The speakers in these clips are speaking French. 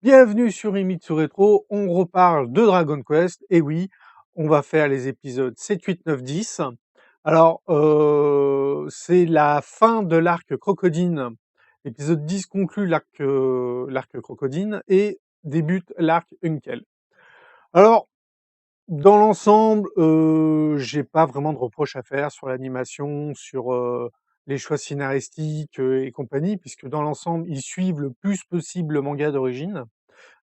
Bienvenue sur Himitsu Rétro, on reparle de Dragon Quest, et oui, on va faire les épisodes 7, 8, 9, 10. Alors, c'est la fin de l'arc Crocodine. L'épisode 10 conclut l'arc Crocodine et débute l'arc Unkel. Alors, dans l'ensemble, j'ai pas vraiment de reproches à faire sur l'animation, sur les choix scénaristiques et compagnie, puisque dans l'ensemble, ils suivent le plus possible le manga d'origine.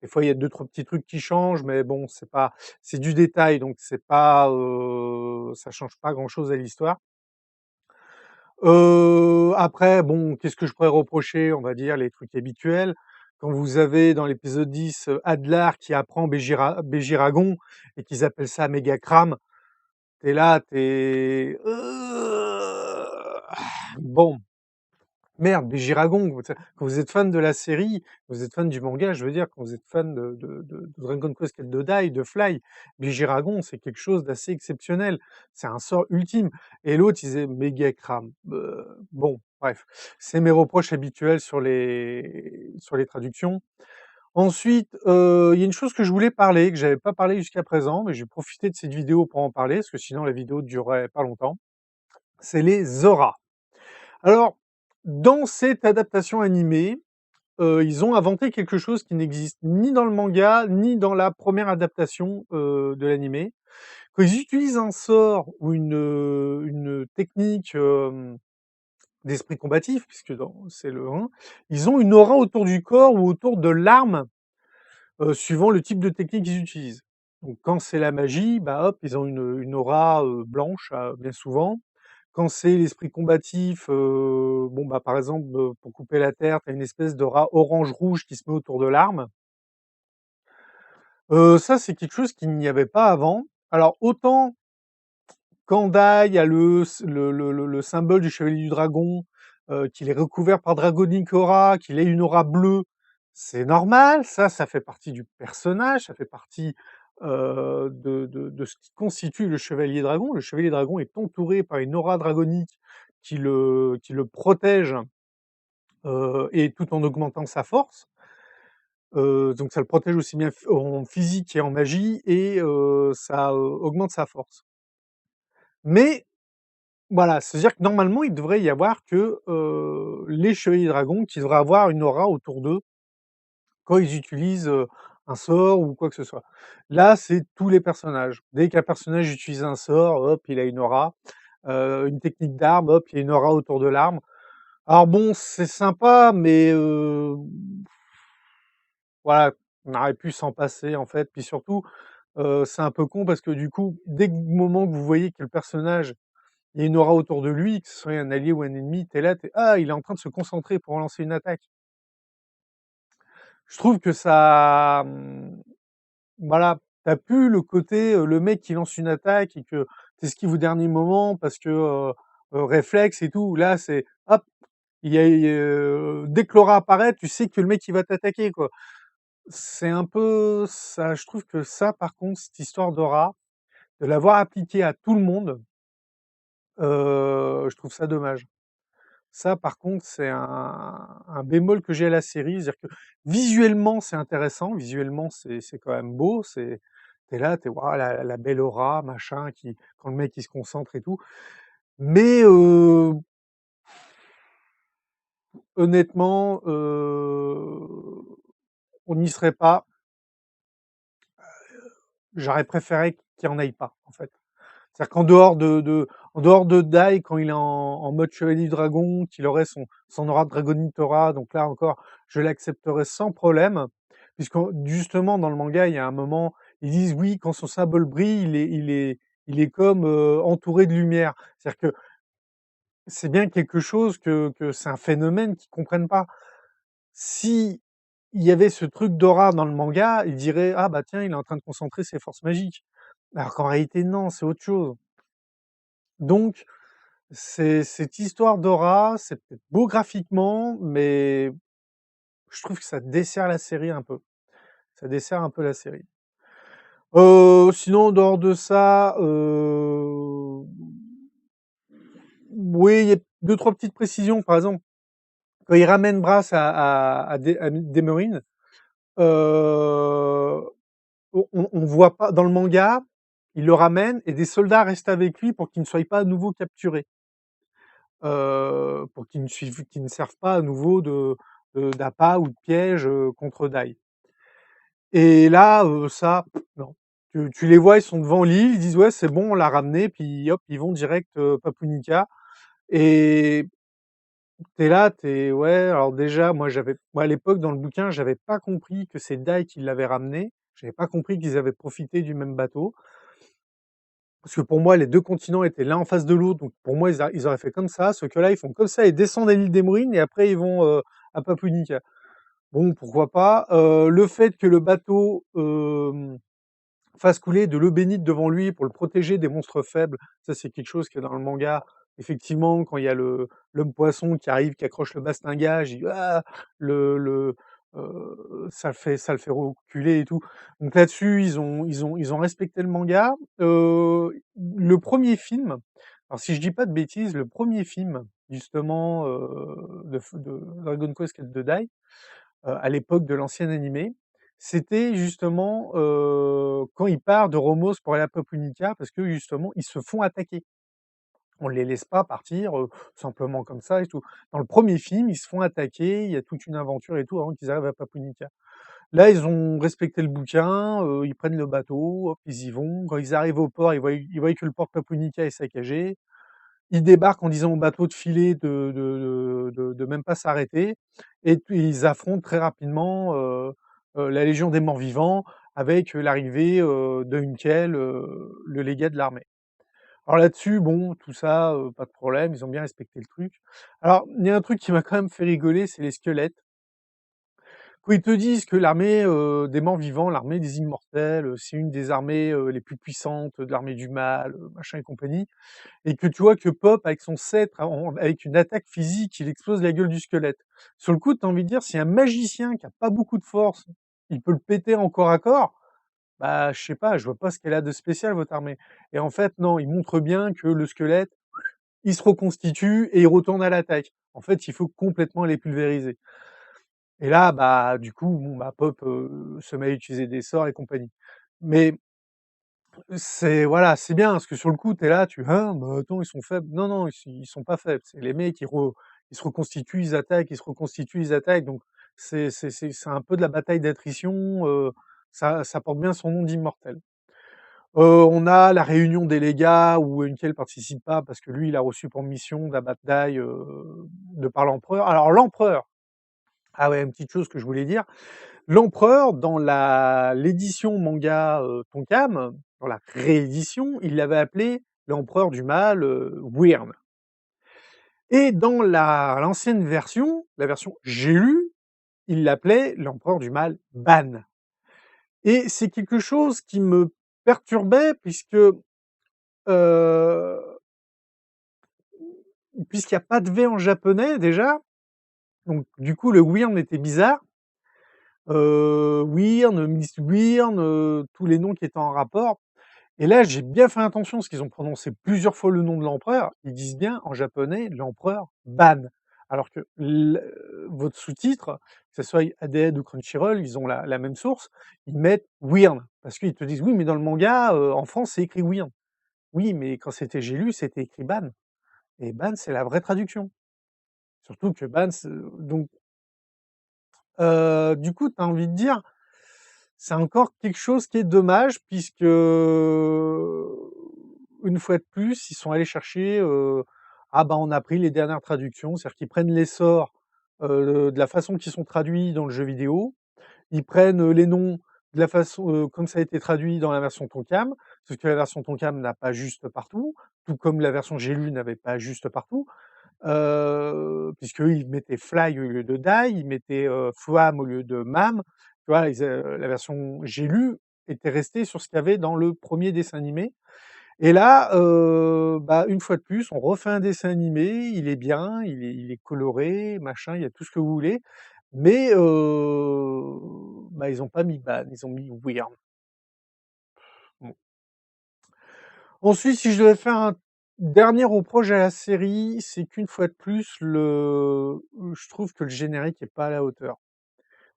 Des fois, il y a 2-3 petits trucs qui changent, mais bon, c'est du détail, donc c'est pas, ça change pas grand-chose à l'histoire. Après, bon, qu'est-ce que je pourrais reprocher? On va dire les trucs habituels. Quand vous avez dans l'épisode 10, Adlar qui apprend Béjiragon et qu'ils appellent ça Mégacram, tu es là, tu es: Bon, merde, mais Giragon, quand vous êtes fan de la série, vous êtes fan du manga, je veux dire, quand vous êtes fan de Dragon Quest Quête de Dai, de Fly, mais Giragon, c'est quelque chose d'assez exceptionnel. C'est un sort ultime. Et l'autre, il disait méga crame. Bon, bref, c'est mes reproches habituels sur les traductions. Ensuite, il y a une chose que je voulais parler, que j'avais pas parlé jusqu'à présent, mais j'ai profité de cette vidéo pour en parler, parce que sinon la vidéo durerait pas longtemps. C'est les auras. Alors, dans cette adaptation animée, ils ont inventé quelque chose qui n'existe ni dans le manga, ni dans la première adaptation, de l'animé. Quand ils utilisent un sort ou une technique, d'esprit combatif, puisque c'est le 1, ils ont une aura autour du corps ou autour de l'arme, suivant le type de technique qu'ils utilisent. Donc quand c'est la magie, bah, hop, ils ont une aura, blanche, bien souvent. Quand c'est l'esprit combatif, bon, bah, par exemple, pour couper la terre, tu as une espèce d'aura orange-rouge qui se met autour de l'arme. Ça, c'est quelque chose qu'il n'y avait pas avant. Alors autant quand Dai a le symbole du chevalier du dragon, qu'il est recouvert par Dragonic Aura, qu'il ait une aura bleue, c'est normal, ça fait partie du personnage, ça fait partie, de ce qui constitue le chevalier dragon. Le chevalier dragon est entouré par une aura dragonique qui le protège, et tout en augmentant sa force. Donc ça le protège aussi bien en physique et en magie, et ça, augmente sa force. Mais voilà, c'est-à-dire que normalement, il devrait y avoir que, les chevaliers dragons qui devraient avoir une aura autour d'eux quand ils utilisent, un sort ou quoi que ce soit. Là, c'est tous les personnages. Dès qu'un personnage utilise un sort, hop, il a une aura. Une technique d'arme, hop, il y a une aura autour de l'arme. Alors bon, c'est sympa, mais voilà, on aurait pu s'en passer, en fait. Puis surtout, c'est un peu con parce que du coup, dès le moment que vous voyez que le personnage, il y a une aura autour de lui, que ce soit un allié ou un ennemi, tu es là, «Ah, il est en train de se concentrer pour lancer une attaque». Je trouve que ça, voilà, tu plus le côté, le mec qui lance une attaque et que tu esquives au dernier moment parce que, réflexe et tout. Là, c'est hop, dès que l'aura apparaît, tu sais que le mec il va t'attaquer, quoi. C'est un peu ça, je trouve que ça, par contre, cette histoire d'aura, de l'avoir appliquée à tout le monde, je trouve ça dommage. Ça, par contre, c'est un bémol que j'ai à la série, c'est-à-dire que visuellement, c'est intéressant, visuellement, c'est quand même beau, tu es là, tu es: «Waouh, la belle aura, machin», qui quand le mec il se concentre et tout. Mais honnêtement, on n'y serait pas. J'aurais préféré qu'il y en ait pas, en fait. C'est-à-dire qu'en dehors en dehors de Dai, quand il est en mode chevalier du dragon, qu'il aurait son aura de Dragonite Aura, donc là encore, je l'accepterais sans problème. Puisque justement, dans le manga, il y a un moment, ils disent oui, quand son symbole brille, il est comme entouré de lumière. C'est-à-dire que c'est bien quelque chose que c'est un phénomène qu'ils comprennent pas. Si il y avait ce truc d'aura dans le manga, ils diraient ah bah tiens, il est en train de concentrer ses forces magiques. Alors qu'en réalité, non, c'est autre chose. Donc, c'est cette histoire d'aura, c'est peut-être beau graphiquement, mais je trouve que ça dessert la série un peu. Ça dessert un peu la série. Sinon, en dehors de ça, oui, il y a 2-3 petites précisions. Par exemple, quand il ramène Brass à Demerine, Heu, on voit pas dans le manga, il le ramène et des soldats restent avec lui pour qu'il ne soit pas à nouveau capturé. Pour qu'il ne serve pas à nouveau d'appât ou de piège, contre Dai. Et là, ça, non. Tu les vois, ils sont devant l'île, ils disent: «Ouais, c'est bon, on l'a ramené», puis hop, ils vont direct, Papounica et tu là, ouais, alors déjà, moi à l'époque dans le bouquin, j'avais pas compris que c'est Dai qui l'avait ramené. J'avais pas compris qu'ils avaient profité du même bateau. Parce que pour moi, les 2 continents étaient l'un en face de l'autre, donc pour moi, ils auraient fait comme ça, sauf que là, ils font comme ça, ils descendent à l'île des Mourines et après ils vont, à Papounica. Bon, pourquoi pas, le fait que le bateau, fasse couler de l'eau bénite devant lui pour le protéger des monstres faibles, ça c'est quelque chose que dans le manga, effectivement, quand il y a l'homme poisson qui arrive, qui accroche le bastingage, il «Ah!», ça le fait reculer et tout. Donc là-dessus, ils ont respecté le manga. Le premier film, alors si je dis pas de bêtises, le premier film justement, de Dragon Quest Quête de Dai, à l'époque de l'ancien animé, c'était justement, quand il part de Romos pour aller à Papounica parce que justement, ils se font attaquer. On les laisse pas partir, simplement comme ça et tout. Dans le premier film, ils se font attaquer, il y a toute une aventure et tout avant qu'ils arrivent à Papounica. Là, ils ont respecté le bouquin, ils prennent le bateau, hop, ils y vont. Quand ils arrivent au port, ils voient que le port de Papounica est saccagé. Ils débarquent en disant au bateau de filer, de même pas s'arrêter et puis ils affrontent très rapidement, la Légion des Morts Vivants avec, l'arrivée, de Unkel, le légat de l'armée. Alors là-dessus, bon, tout ça, pas de problème, ils ont bien respecté le truc. Alors, il y a un truc qui m'a quand même fait rigoler, c'est les squelettes. Quand ils te disent que l'armée, des morts vivants, l'armée des immortels, c'est une des armées, les plus puissantes de l'armée du mal, machin et compagnie, et que tu vois que Pop, avec son sceptre, avec une attaque physique, il explose la gueule du squelette. Sur le coup, tu as envie de dire, si un magicien qui a pas beaucoup de force, il peut le péter en corps à corps, bah, je sais pas, je vois pas ce qu'elle a de spécial, votre armée. Et en fait, non, il montre bien que le squelette, il se reconstitue et il retourne à l'attaque. En fait, il faut complètement les pulvériser. Et là, bah, du coup, bon, bah, Pop, se met à utiliser des sorts et compagnie. Mais c'est voilà, c'est bien parce que sur le coup, tu es là, «Hein, bah, attends, ils sont faibles». Non, non, ils sont pas faibles. C'est les mecs, ils se reconstituent, ils attaquent, ils se reconstituent, ils attaquent. Donc c'est un peu de la bataille d'attrition, ça porte bien son nom d'immortel. On a la réunion des légats où Henkel participe pas parce que lui, il a reçu pour mission d'abattre Dai, de par l'empereur. Alors l'empereur, ah ouais, une petite chose que je voulais dire, l'empereur dans l'édition manga, Tonkam, dans la réédition, il l'avait appelé l'empereur du mal, Wyrn, et dans l'ancienne version, la version j'ai lue, il l'appelait l'empereur du mal Ban, et c'est quelque chose qui me perturbait heu, puisqu'il y a pas de V en japonais déjà, donc du coup le Wyrn était bizarre. Wyrn, Miss Wyrn, tous les noms qui étaient en rapport. Et là, j'ai bien fait attention parce qu'ils ont prononcé plusieurs fois le nom de l'empereur. Ils disent bien en japonais l'empereur Ban. Alors que votre sous-titre, que ce soit ADN ou Crunchyroll, ils ont la même source, ils mettent Wyrn. Parce qu'ils te disent oui, mais dans le manga, en France, c'est écrit Wyrn. Oui, mais quand c'était j'ai lu, c'était écrit Ban. Et Ban, c'est la vraie traduction. Surtout que Ban, donc, du coup, tu as envie de dire, c'est encore quelque chose qui est dommage puisque, une fois de plus, ils sont allés chercher, ah bah, on a pris les dernières traductions, c'est-à-dire qu'ils prennent l'essor, de la façon qu'ils sont traduits dans le jeu vidéo. Ils prennent, les noms de la façon, comme ça a été traduit dans la version Tonkam, sauf que la version Tonkam n'a pas juste partout, tout comme la version j'ai lu n'avait pas juste partout, puisqu'eux, ils mettaient Fly au lieu de Die, ils mettaient, Fwam au lieu de Mam. Tu vois? La version j'ai lu était restée sur ce qu'il y avait dans le premier dessin animé, et là, bah, une fois de plus, on refait un dessin animé, il est bien, il est coloré, machin, il y a tout ce que vous voulez, mais bah, ils ont pas mis Ban, ils ont mis Wyrm. Bon. Ensuite, si je devais faire un dernier reproche à la série, c'est qu'une fois de plus, je trouve que le générique est pas à la hauteur.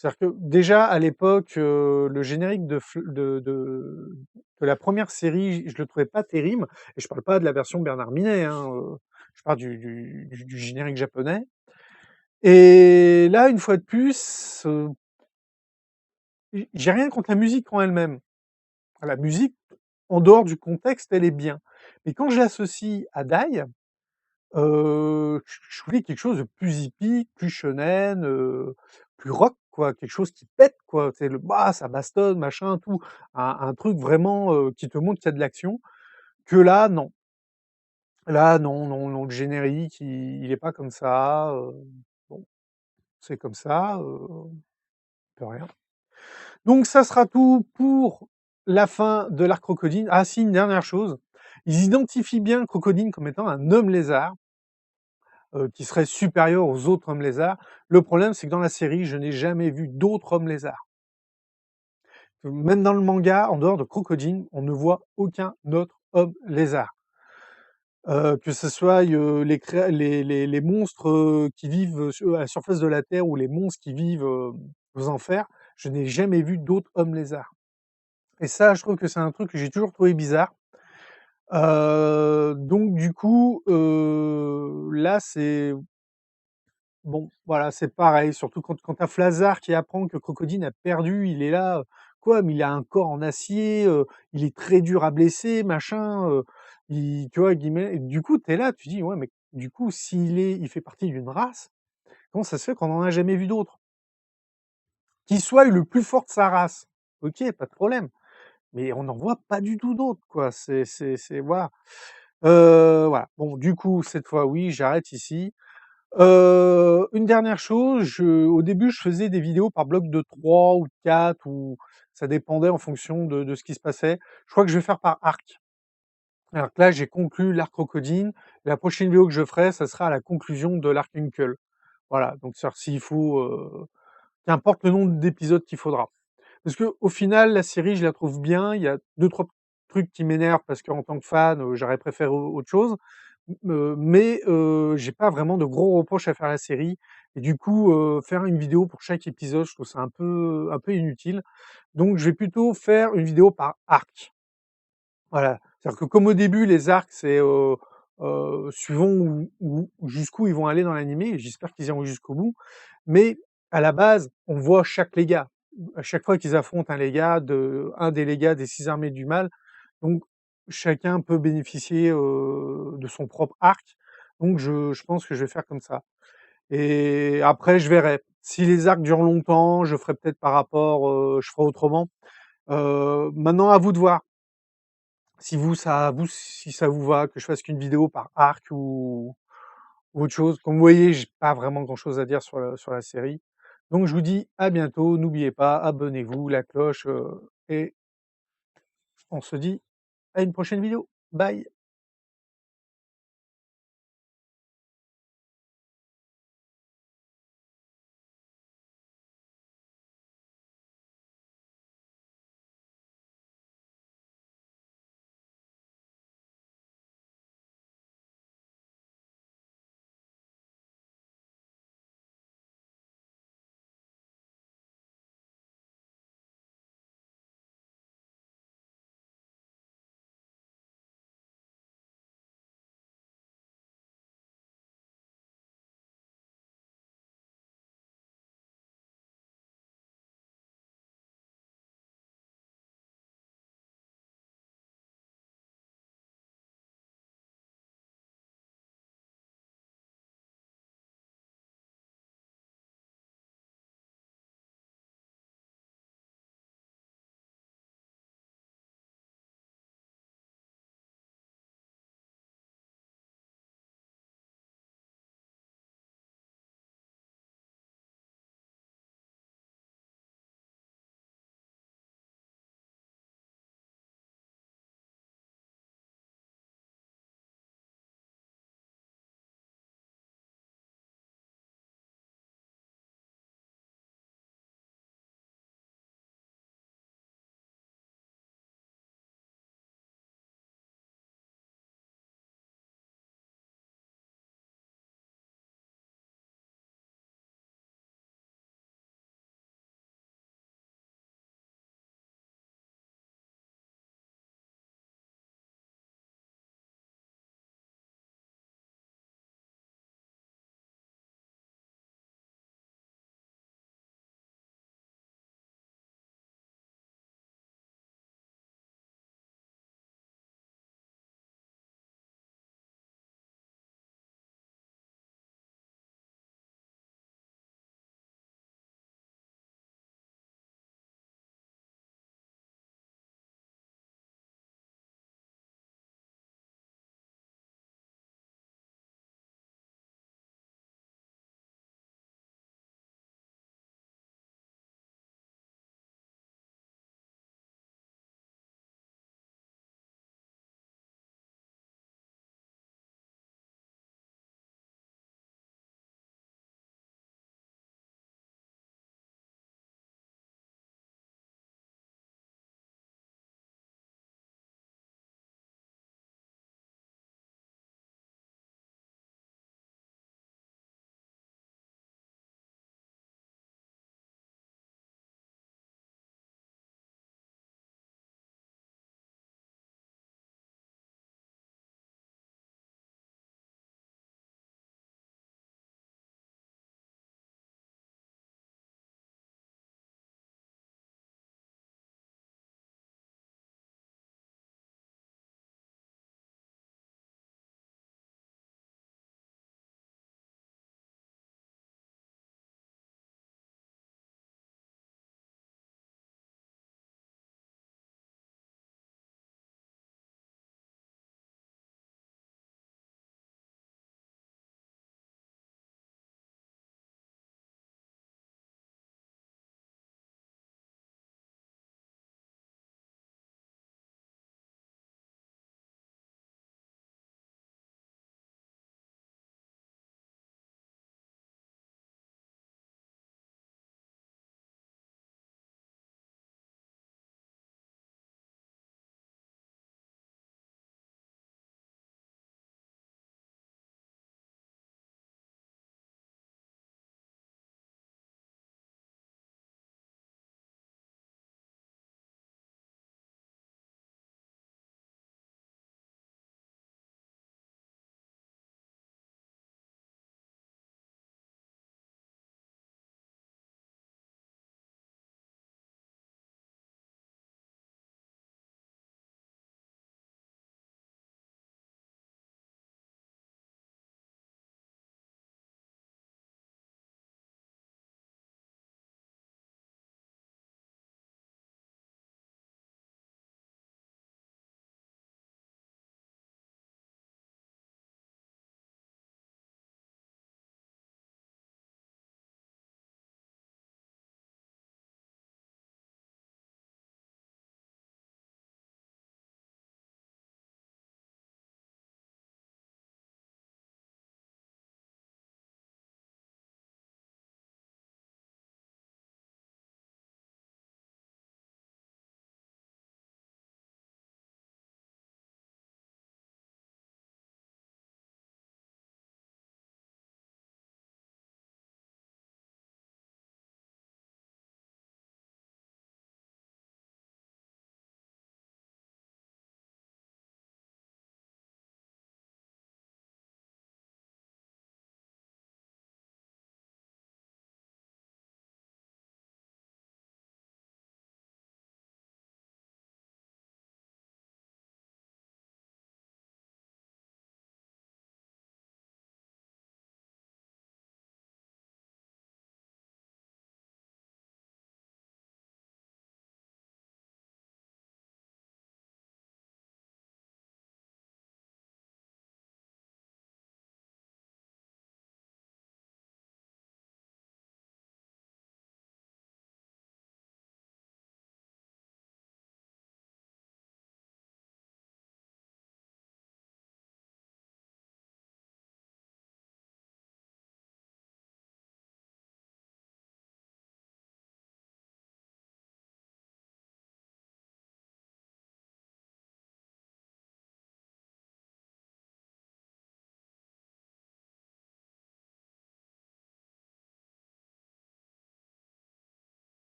C'est-à-dire que déjà à l'époque, le générique de la première série, je le trouvais pas terrible et je parle pas de la version Bernard Minet, hein, je parle du générique japonais et là, une fois de plus, j'ai rien contre la musique en elle-même. La musique, en dehors du contexte, elle est bien. Mais quand je l'associe à Dai, je voulais quelque chose de plus hippie, plus shonen, plus rock quoi, quelque chose qui pète quoi, tu sais le bah, ça bastonne machin tout, un truc vraiment, qui te montre qu'il y a de l'action, que là non. Là non, non, non, le générique il est pas comme ça, bon, c'est comme ça, on peut rien. Donc ça sera tout pour la fin de l'arc Crocodile. Ah si, une dernière chose, ils identifient bien Crocodile comme étant un homme lézard, qui serait supérieur aux autres hommes lézards. Le problème, c'est que dans la série, je n'ai jamais vu d'autres hommes lézards. Même dans le manga, en dehors de Crocodile, on ne voit aucun autre homme lézard. Que ce soit les monstres qui vivent à la surface de la Terre ou les monstres qui vivent aux enfers, je n'ai jamais vu d'autres hommes lézards. Et ça, je trouve que c'est un truc que j'ai toujours trouvé bizarre. Donc du coup, là, c'est bon, voilà, c'est pareil, surtout quand tu as Flazar qui apprend que Crocodile a perdu, il est là, quoi? Mais il a un corps en acier, il est très dur à blesser, machin, il tu vois? Guillemets et du coup, tu es là, tu dis: «Ouais, mais du coup, il fait partie d'une race, comment ça se fait qu'on en a jamais vu d'autres?» Qu'il soit le plus fort de sa race, OK, pas de problème, mais on n'en voit pas du tout d'autres, quoi. C'est voilà. Voilà. Bon, du coup, cette fois, oui, j'arrête ici. Une dernière chose, au début, je faisais des vidéos par bloc de 3 ou de 4 ou ça dépendait en fonction de ce qui se passait. Je crois que je vais faire par arc. Alors que là, j'ai conclu l'arc Crocodile. La prochaine vidéo que je ferai, ça sera à la conclusion de l'arc Uncle. Voilà, donc c'est-à-dire s'il faut, qu'importe le nombre d'épisodes qu'il faudra. Parce que au final, la série, je la trouve bien. Il y a deux trois trucs qui m'énervent parce qu'en tant que fan, j'aurais préféré autre chose. Mais j'ai pas vraiment de gros reproches à faire à la série et du coup, faire une vidéo pour chaque épisode, je trouve ça un peu inutile. Donc je vais plutôt faire une vidéo par arc. Voilà. C'est-à-dire que comme au début, les arcs, c'est, suivant où jusqu'où ils vont aller dans l'animé et j'espère qu'ils iront jusqu'au bout. Mais à la base, on voit chaque légat. À chaque fois qu'ils affrontent un des légats des 6 armées du mal, donc chacun peut bénéficier, de son propre arc. Donc je pense que je vais faire comme ça et après je verrai. Si les arcs durent longtemps, je ferai peut-être par rapport, je ferai autrement. Maintenant à vous de voir. Si ça vous va que je fasse qu'une vidéo par arc ou autre chose. Comme vous voyez, j'ai pas vraiment grand-chose à dire sur la série. Donc je vous dis à bientôt. N'oubliez pas, abonnez-vous, la cloche, et on se dit à une prochaine vidéo. Bye.